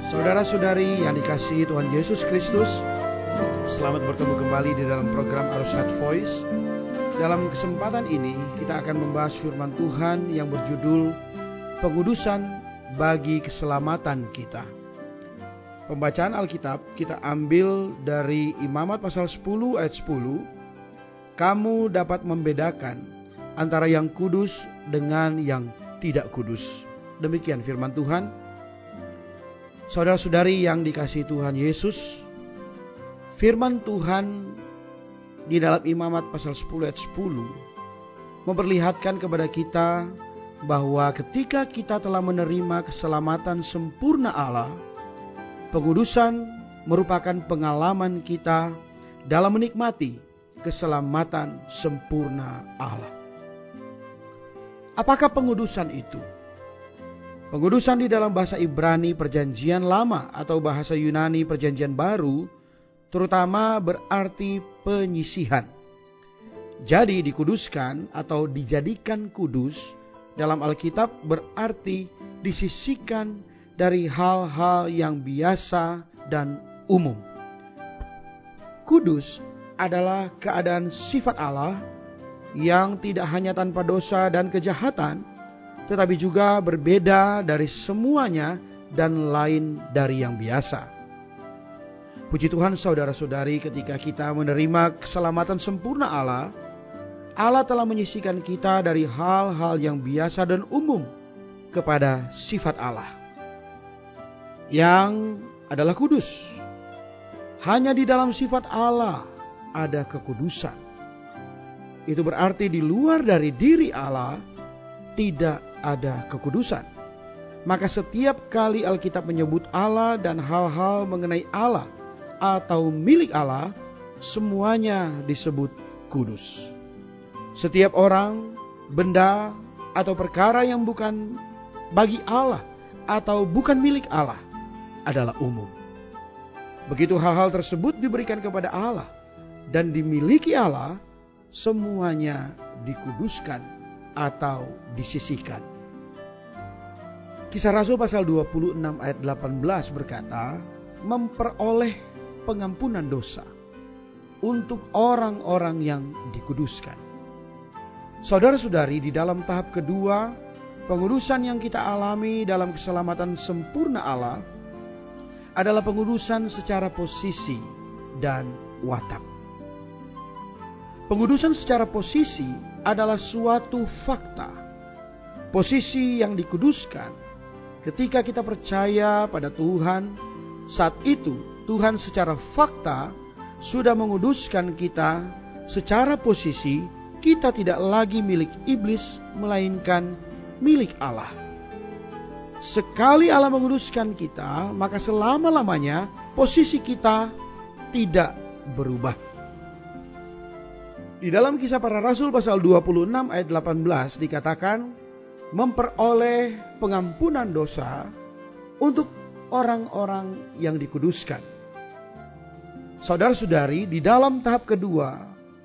Saudara-saudari yang dikasihi Tuhan Yesus Kristus, selamat bertemu kembali di dalam program Arus Heart Voice. Dalam kesempatan ini kita akan membahas firman Tuhan yang berjudul Pengudusan bagi Keselamatan Kita. Pembacaan Alkitab kita ambil dari Imamat pasal 10 ayat 10. Kamu dapat membedakan antara yang kudus dengan yang tidak kudus. Demikian firman Tuhan. Saudara-saudari yang dikasihi Tuhan Yesus, firman Tuhan di dalam Imamat pasal 10 ayat 10 memperlihatkan kepada kita bahwa ketika kita telah menerima keselamatan sempurna Allah, pengudusan merupakan pengalaman kita dalam menikmati keselamatan sempurna Allah. Apakah pengudusan itu? Pengudusan di dalam bahasa Ibrani Perjanjian Lama atau bahasa Yunani Perjanjian Baru terutama berarti penyisihan. Jadi dikuduskan atau dijadikan kudus dalam Alkitab berarti disisihkan dari hal-hal yang biasa dan umum. Kudus adalah keadaan sifat Allah yang tidak hanya tanpa dosa dan kejahatan, tetapi juga berbeda dari semuanya dan lain dari yang biasa. Puji Tuhan saudara-saudari, ketika kita menerima keselamatan sempurna Allah, Allah telah menyisihkan kita dari hal-hal yang biasa dan umum kepada sifat Allah yang adalah kudus. Hanya di dalam sifat Allah ada kekudusan. Itu berarti di luar dari diri Allah tidak ada kekudusan. Maka setiap kali Alkitab menyebut Allah dan hal-hal mengenai Allah atau milik Allah, semuanya disebut kudus. Setiap orang, benda, atau perkara yang bukan bagi Allah atau bukan milik Allah adalah umum. Begitu hal-hal tersebut diberikan kepada Allah dan dimiliki Allah, semuanya dikuduskan atau disisihkan. Kisah Rasul pasal 26 ayat 18 berkata, memperoleh pengampunan dosa untuk orang-orang yang dikuduskan. Saudara-saudari, di dalam tahap kedua, pengudusan yang kita alami dalam keselamatan sempurna Allah adalah pengudusan secara posisi dan watak. Pengudusan secara posisi adalah suatu fakta. Posisi yang dikuduskan ketika kita percaya pada Tuhan, saat itu Tuhan secara fakta sudah menguduskan kita. Secara posisi kita tidak lagi milik iblis, melainkan milik Allah. Sekali Allah menguduskan kita, maka selama-lamanya posisi kita tidak berubah. Di dalam Kisah Para Rasul pasal 26 ayat 18 dikatakan, memperoleh pengampunan dosa untuk orang-orang yang dikuduskan. Saudara-saudari, di dalam tahap kedua,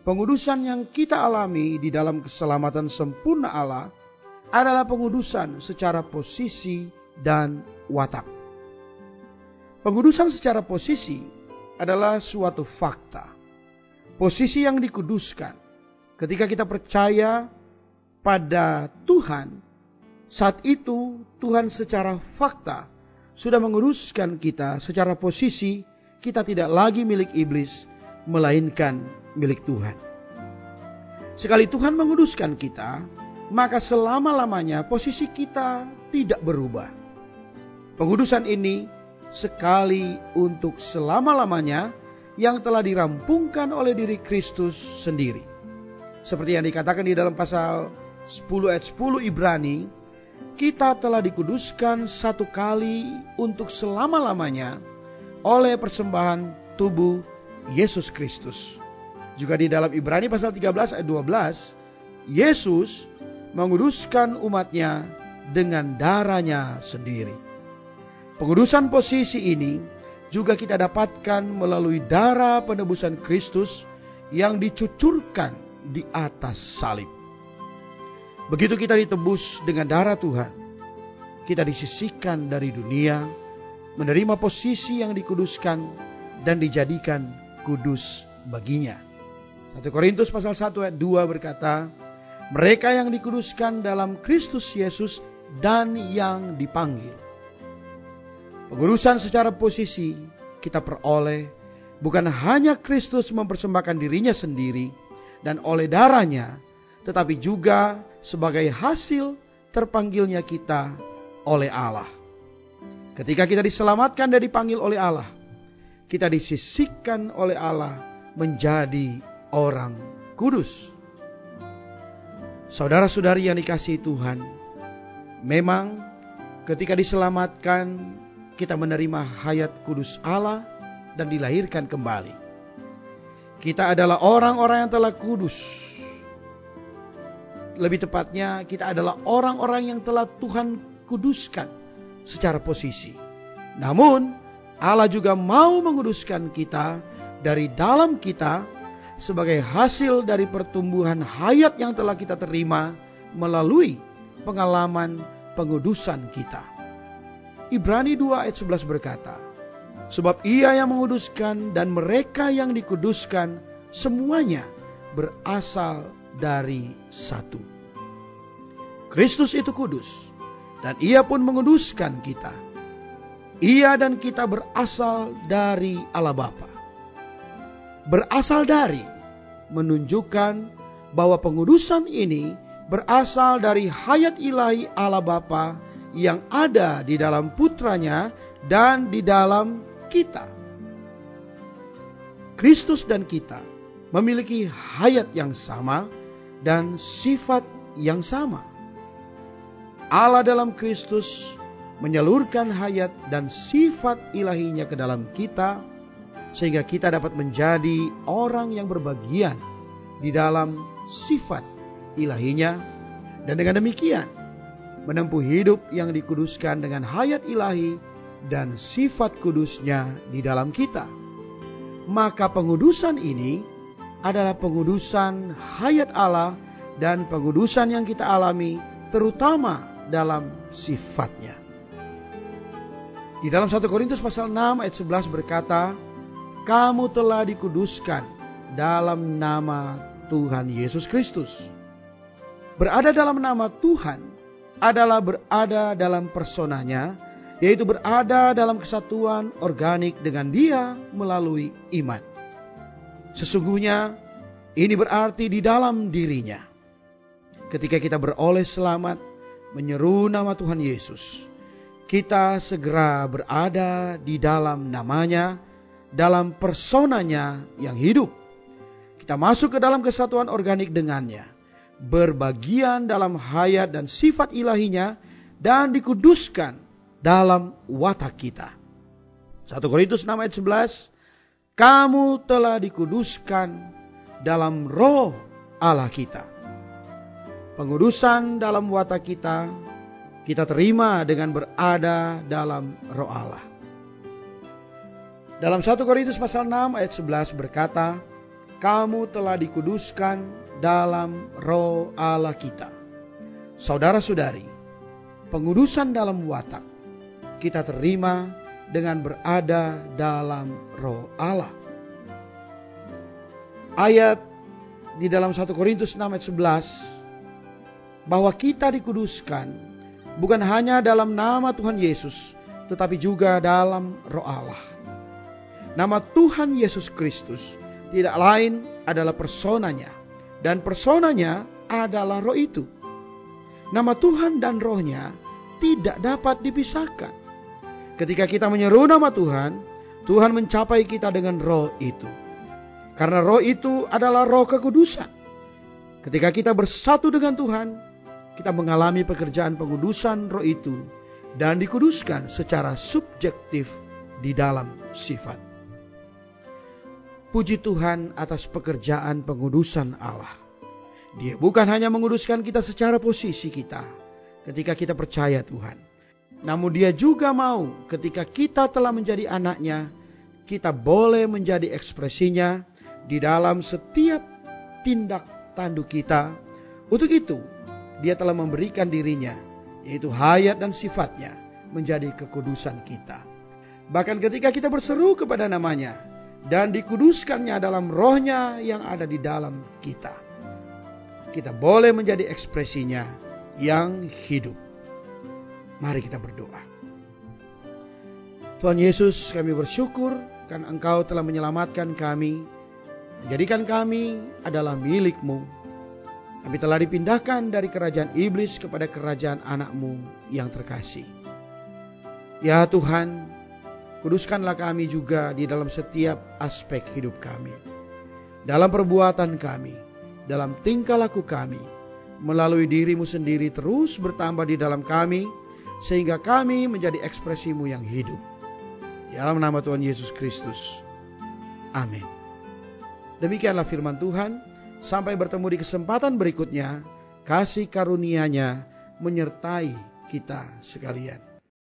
pengudusan yang kita alami di dalam keselamatan sempurna Allah adalah pengudusan secara posisi dan watak. Pengudusan secara posisi adalah suatu fakta. Posisi yang dikuduskan ketika kita percaya pada Tuhan, saat itu Tuhan secara fakta sudah menguduskan kita. Secara posisi kita tidak lagi milik iblis, melainkan milik Tuhan. Sekali Tuhan menguduskan kita, maka selama-lamanya posisi kita tidak berubah. Pengudusan ini sekali untuk selama-lamanya yang telah dirampungkan oleh diri Kristus sendiri. Seperti yang dikatakan di dalam pasal 10 ayat 10 Ibrani, kita telah dikuduskan satu kali untuk selama-lamanya oleh persembahan tubuh Yesus Kristus. Juga di dalam Ibrani pasal 13 ayat 12, Yesus menguduskan umatnya dengan darahnya sendiri. Pengudusan posisi ini juga kita dapatkan melalui darah penebusan Kristus yang dicucurkan di atas salib. Begitu kita ditebus dengan darah Tuhan, kita disisihkan dari dunia menerima posisi yang dikuduskan dan dijadikan kudus baginya. 1 Korintus pasal 1 ayat 2 berkata, mereka yang dikuduskan dalam Kristus Yesus dan yang dipanggil. Pengudusan secara posisi kita peroleh bukan hanya Kristus mempersembahkan dirinya sendiri dan oleh darahnya, tetapi juga sebagai hasil terpanggilnya kita oleh Allah. Ketika kita diselamatkan dan dipanggil oleh Allah, kita disisihkan oleh Allah menjadi orang kudus. Saudara-saudari yang dikasihi Tuhan, memang ketika diselamatkan, kita menerima hayat kudus Allah dan dilahirkan kembali. Kita adalah orang-orang yang telah kudus. Lebih tepatnya, kita adalah orang-orang yang telah Tuhan kuduskan secara posisi. Namun, Allah juga mau menguduskan kita dari dalam kita sebagai hasil dari pertumbuhan hayat yang telah kita terima melalui pengalaman pengudusan kita. Ibrani 2 ayat 11 berkata, sebab Ia yang menguduskan dan mereka yang dikuduskan semuanya berasal dari satu. Kristus itu kudus dan Ia pun menguduskan kita. Ia dan kita berasal dari Allah Bapa. Berasal dari menunjukkan bahwa pengudusan ini berasal dari hayat ilahi Allah Bapa yang ada di dalam putranya dan di dalam kita. Kristus dan kita memiliki hayat yang sama dan sifat yang sama. Allah dalam Kristus menyalurkan hayat dan sifat ilahinya ke dalam kita, sehingga kita dapat menjadi orang yang berbagian di dalam sifat ilahinya, dan dengan demikian menempuh hidup yang dikuduskan dengan hayat ilahi dan sifat kudusnya di dalam kita. Maka pengudusan ini adalah pengudusan hayat Allah dan pengudusan yang kita alami terutama dalam sifatnya. Di dalam 1 Korintus pasal 6 ayat 11 berkata, kamu telah dikuduskan dalam nama Tuhan Yesus Kristus. Berada dalam nama Tuhan adalah berada dalam personanya, yaitu berada dalam kesatuan organik dengan Dia melalui iman. Sesungguhnya ini berarti di dalam dirinya. Ketika kita beroleh selamat menyeru nama Tuhan Yesus, kita segera berada di dalam namanya, dalam personanya yang hidup. Kita masuk ke dalam kesatuan organik dengannya, berbagian dalam hayat dan sifat ilahinya, dan dikuduskan dalam watak kita. 1 Korintus 6 ayat 11, kamu telah dikuduskan dalam roh Allah kita. Pengudusan dalam watak kita, kita terima dengan berada dalam roh Allah. Dalam 1 Korintus pasal 6 ayat 11 berkata, kamu telah dikuduskan dalam roh Allah kita. Saudara-saudari, pengudusan dalam watak kita terima dengan berada dalam roh Allah. Ayat di dalam 1 Korintus 6 ayat 11, bahwa kita dikuduskan bukan hanya dalam nama Tuhan Yesus, tetapi juga dalam roh Allah. Nama Tuhan Yesus Kristus tidak lain adalah personanya, dan personanya adalah roh itu. Nama Tuhan dan rohnya tidak dapat dipisahkan. Ketika kita menyeru nama Tuhan, Tuhan mencapai kita dengan roh itu. Karena roh itu adalah roh kekudusan. Ketika kita bersatu dengan Tuhan, kita mengalami pekerjaan pengudusan roh itu dan dikuduskan secara subjektif di dalam sifat. Puji Tuhan atas pekerjaan pengudusan Allah. Dia bukan hanya menguduskan kita secara posisi kita ketika kita percaya Tuhan, namun Dia juga mau ketika kita telah menjadi anaknya, kita boleh menjadi ekspresinya di dalam setiap tindak tanduk kita. Untuk itu, Dia telah memberikan dirinya, yaitu hayat dan sifatnya, menjadi kekudusan kita. Bahkan ketika kita berseru kepada namanya dan dikuduskannya dalam rohnya yang ada di dalam kita, kita boleh menjadi ekspresinya yang hidup. Mari kita berdoa. Tuhan Yesus, kami bersyukur karena Engkau telah menyelamatkan kami, menjadikan kami adalah milik-Mu. Kami telah dipindahkan dari kerajaan iblis kepada kerajaan anak-Mu yang terkasih. Ya Tuhan, kuduskanlah kami juga di dalam setiap aspek hidup kami. Dalam perbuatan kami, dalam tingkah laku kami, melalui diri-Mu sendiri terus bertambah di dalam kami, sehingga kami menjadi ekspresi-Mu yang hidup. Dalam nama Tuhan Yesus Kristus. Amin. Demikianlah firman Tuhan. Sampai bertemu di kesempatan berikutnya. Kasih karunia-Nya menyertai kita sekalian.